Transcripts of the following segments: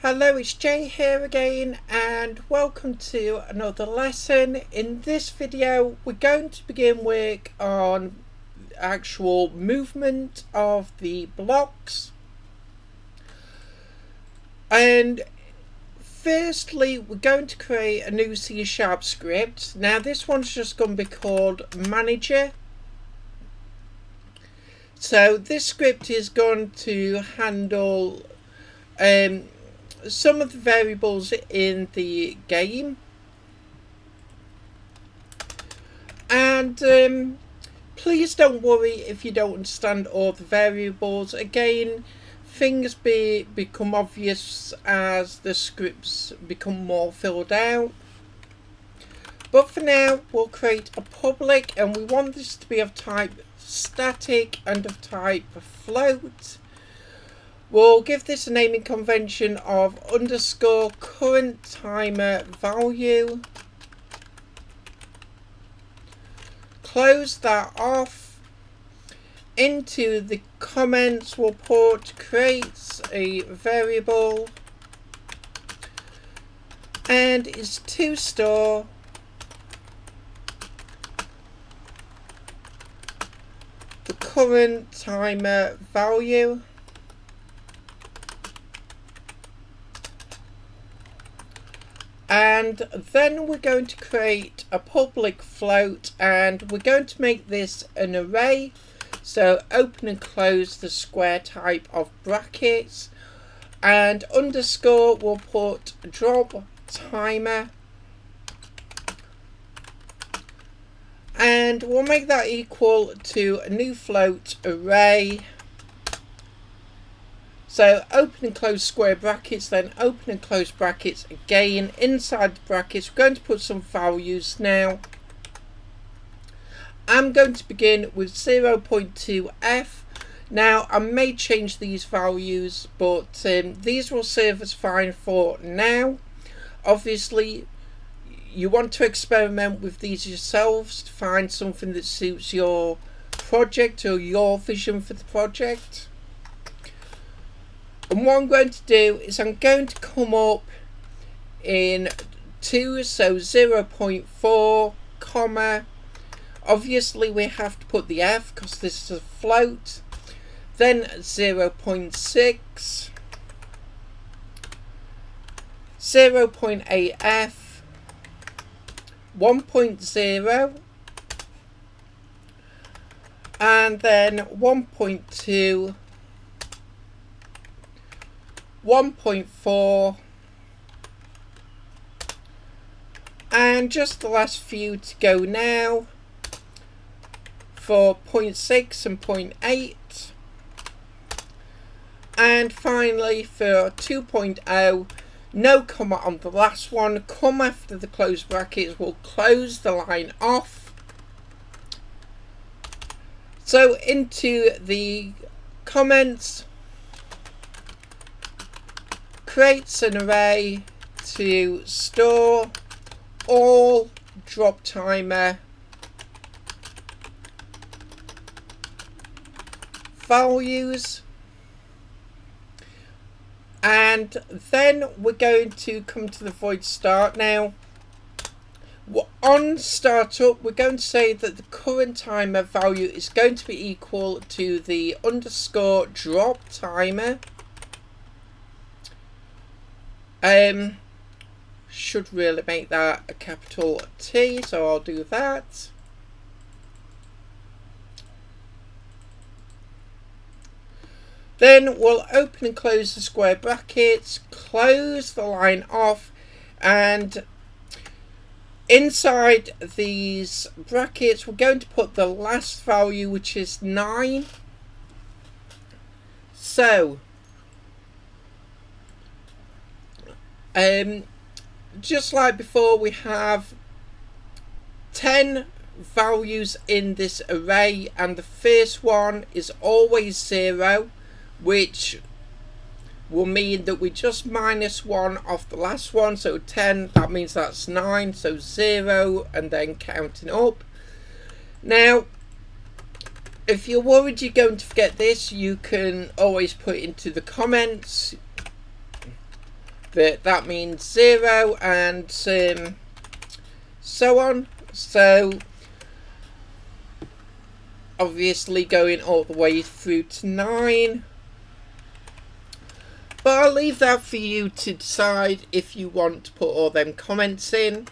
Hello, it's Jay here again, and welcome to another lesson. In this video we're going to begin work on actual movement of the blocks. And firstly we're going to create a new C# script. Now this one's just going to be called manager. So this script is going to handle some of the variables in the game, and please don't worry if you don't understand all the variables. Again, things become obvious as the scripts become more filled out, but for now we'll create a public, and we want this to be of type static and of type float. We'll give this a naming convention of underscore current timer value. Close that off. Into the comments we'll put creates a variable and is to store the current timer value. And then we're going to create a public float, and we're going to make this an array. So open and close the square type of brackets, and underscore we'll put drop timer, and we'll make that equal to a new float array. So open and close square brackets, then open and close brackets again. Inside the brackets we're going to put some values now. I'm going to begin with 0.2f. Now I may change these values, but these will serve as fine for now. Obviously you want to experiment with these yourselves to find something that suits your project or your vision for the project. And what I'm going to do is I'm going to come up in 2, so 0.4, comma. Obviously we have to put the f because this is a float. Then 0.6, 0.8f, 1.0, and then 1.2, 1.4, and just the last few to go now for 0.6 and 0.8, and finally for 2.0, no comma on the last one, come after the closed brackets, we'll close the line off. So into the comments, creates an array to store all drop timer values, and then we're going to come to the void start. Now on startup we're going to say that the current timer value is going to be equal to the underscore drop timer. Should really make that a capital T, so I'll do that. Then we'll open and close the square brackets, close the line off, and inside these brackets we're going to put the last value, which is 9. So just like before, we have 10 values in this array, and the first one is always 0, which will mean that we just minus 1 off the last one, so 10, that means that's 9, so 0 and then counting up. Now if you're worried you're going to forget this, you can always put it into the comments. that means 0, and so on. So obviously going all the way through to 9. But I'll leave that for you to decide if you want to put all them comments in.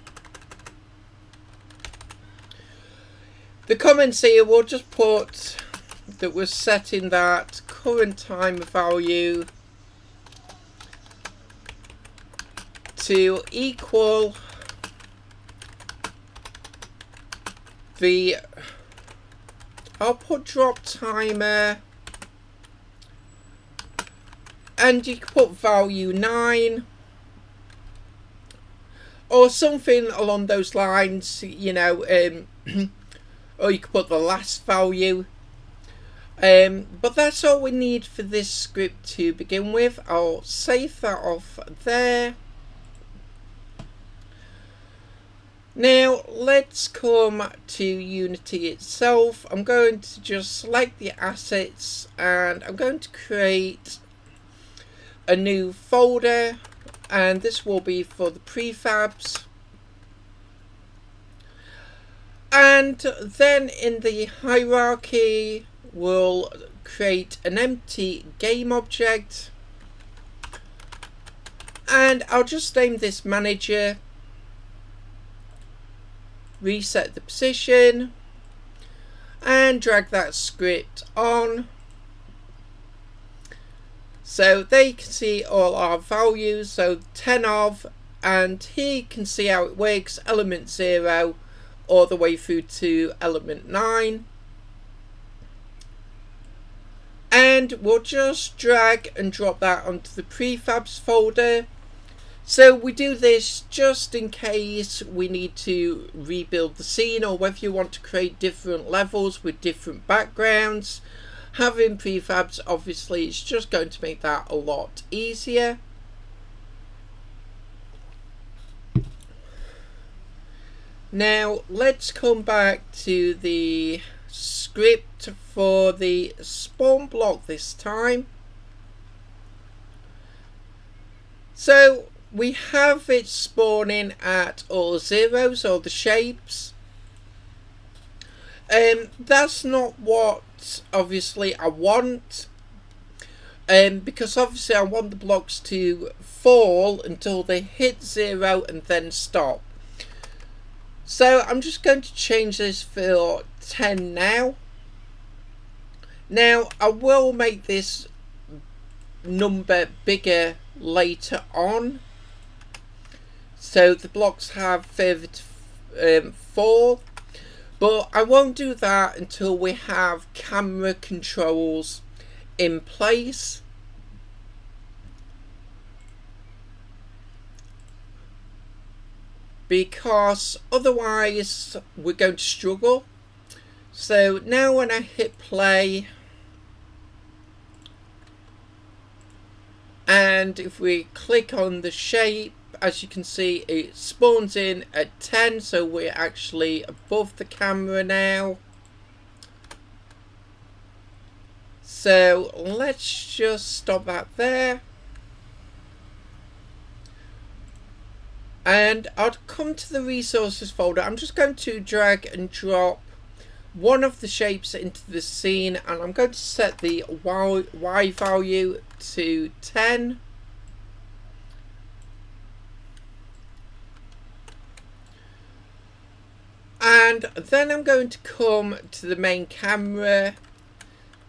The comments here we'll just put that we're setting that current time value to equal the, I'll put drop timer, and you can put value 9 or something along those lines, you know, or you can put the last value. But that's all we need for this script to begin with. I'll save that off there. Now let's come to Unity itself. I'm going to just select the assets and I'm going to create a new folder, and this will be for the prefabs. And then in the hierarchy we'll create an empty game object, and I'll just name this manager, reset the position, and drag that script on so they can see all our values. So 10 of, and here you can see how it works, element 0 all the way through to element 9. And we'll just drag and drop that onto the prefabs folder. So we do this just in case we need to rebuild the scene, or whether you want to create different levels with different backgrounds. Having prefabs obviously is just going to make that a lot easier. Now let's come back to the script for the spawn block this time. So we have it spawning at all zeros, all the shapes. That's not what obviously I want, because obviously I want the blocks to fall until they hit 0 and then stop. So I'm just going to change this for 10 now. Now I will make this number bigger later on, so the blocks have further to fall, but I won't do that until we have camera controls in place. Because otherwise we're going to struggle. So now when I hit play, and if we click on the shape, as you can see it spawns in at 10, so we're actually above the camera now. So let's just stop that there. And I'll come to the resources folder. I'm just going to drag and drop one of the shapes into the scene, and I'm going to set the Y value to 10. And then I'm going to come to the main camera.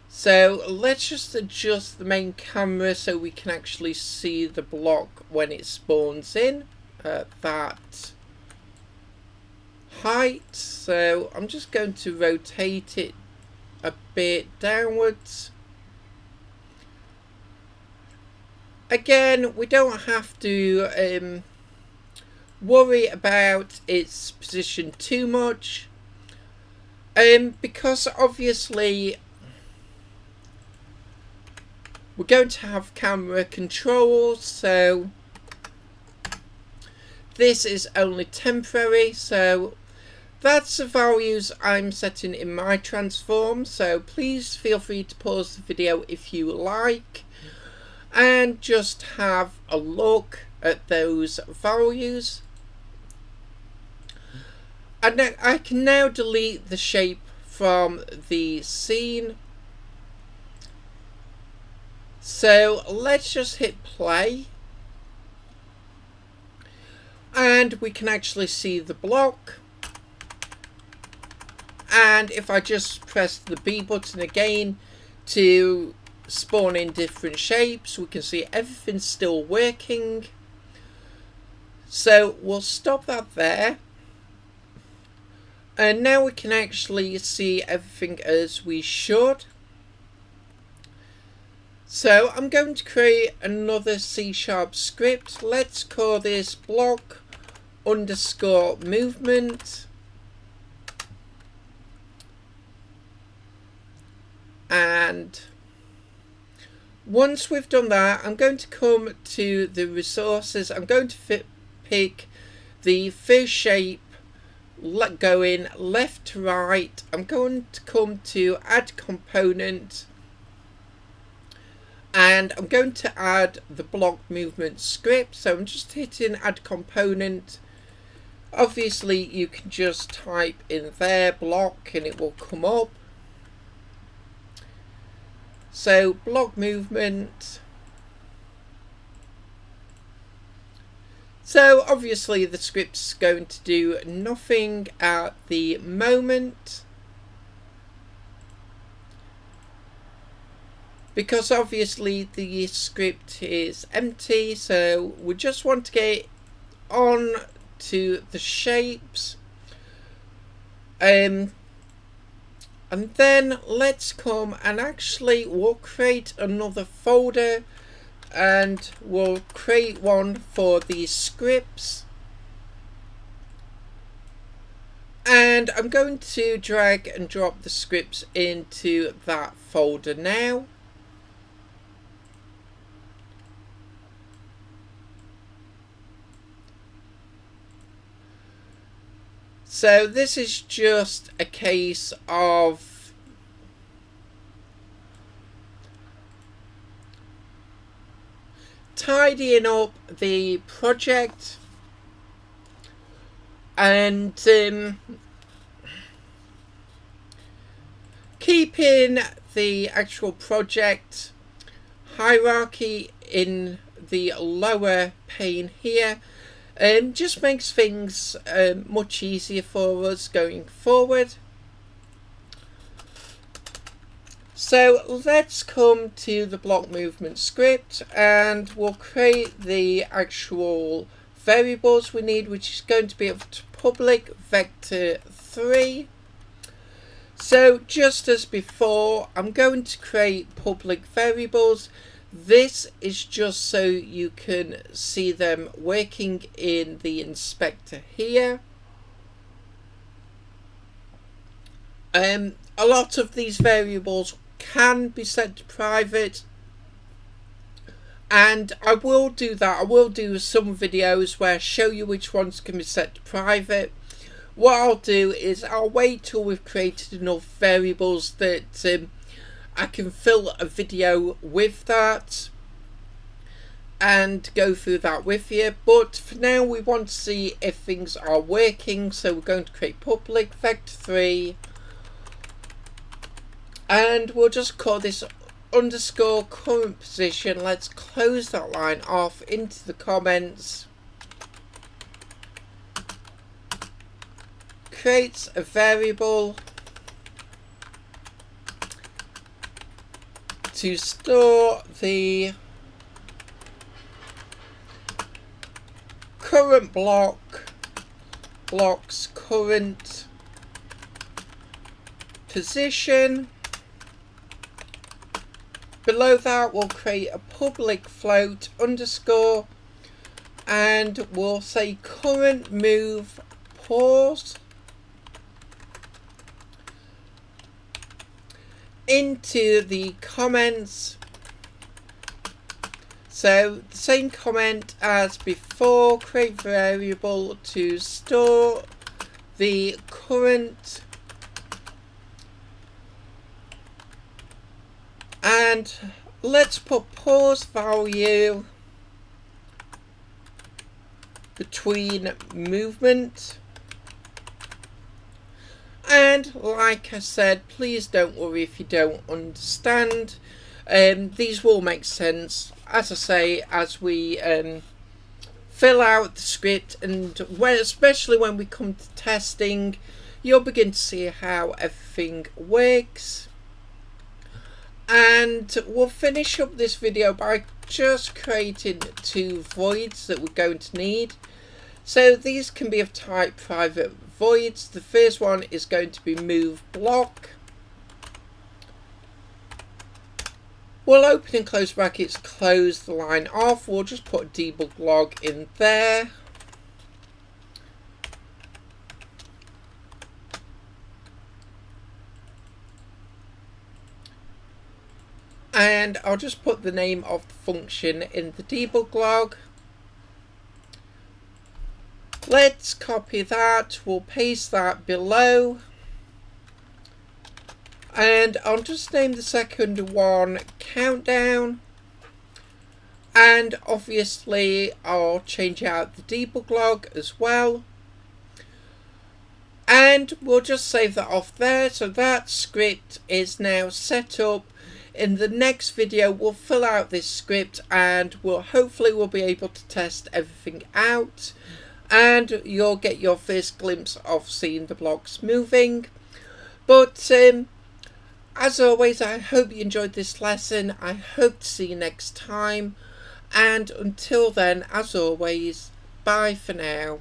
So let's just adjust the main camera so we can actually see the block when it spawns in. That height, so I'm just going to rotate it a bit downwards. Again, we don't have to worry about its position too much, because obviously we're going to have camera controls, so this is only temporary. So that's the values I'm setting in my transform, so please feel free to pause the video if you like and just have a look. at those values. And I can now delete the shape from the scene. So let's just hit play. And we can actually see the block. And if I just press the B button again to spawn in different shapes, we can see everything's still working. So we'll stop that there. And now we can actually see everything as we should. So I'm going to create another C# script. Let's call this block underscore movement. And once we've done that, I'm going to come to the resources. I'm going to pick the first shape, going left to right. I'm going to come to add component, and I'm going to add the block movement script. So I'm just hitting add component. Obviously you can just type in there block and it will come up. So block movement. So obviously the script's going to do nothing at the moment, because obviously the script is empty. So we just want to get on to the shapes. And then let's come and actually we'll create another folder, and we'll create one for these scripts. And I'm going to drag and drop the scripts into that folder now. So this is just a case of tidying up the project and keeping the actual project hierarchy in the lower pane here. Just makes things much easier for us going forward. So let's come to the block movement script, and we'll create the actual variables we need, which is going to be public vector 3. So just as before, I'm going to create public variables. This is just so you can see them working in the inspector here. A lot of these variables can be set to private, and I will do that. I will do some videos where I show you which ones can be set to private. What I'll do is I'll wait till we've created enough variables that I can fill a video with that and go through that with you. But for now we want to see if things are working, so we're going to create public vector 3, and we'll just call this underscore current position. Let's close that line off into the comments. Creates a variable to store the current block's current position. Below that we'll create a public float underscore, and we'll say current move pause into the comments. So the same comment as before, create variable to store the current, and let's put pause value between movement. And like I said, please don't worry if you don't understand. These will make sense, as I say, as we fill out the script, and especially when we come to testing, you'll begin to see how everything works. And we'll finish up this video by just creating 2 voids that we're going to need. So these can be of type private voids. The first one is going to be move block. We'll open and close brackets, close the line off. We'll just put a debug log in there. And I'll just put the name of the function in the debug log. Let's copy that. We'll paste that below. And I'll just name the second one countdown. And obviously I'll change out the debug log as well. And we'll just save that off there. So that script is now set up. In the next video we'll fill out this script and hopefully we'll be able to test everything out. And you'll get your first glimpse of seeing the blocks moving. But as always, I hope you enjoyed this lesson. I hope to see you next time. And until then, as always, bye for now.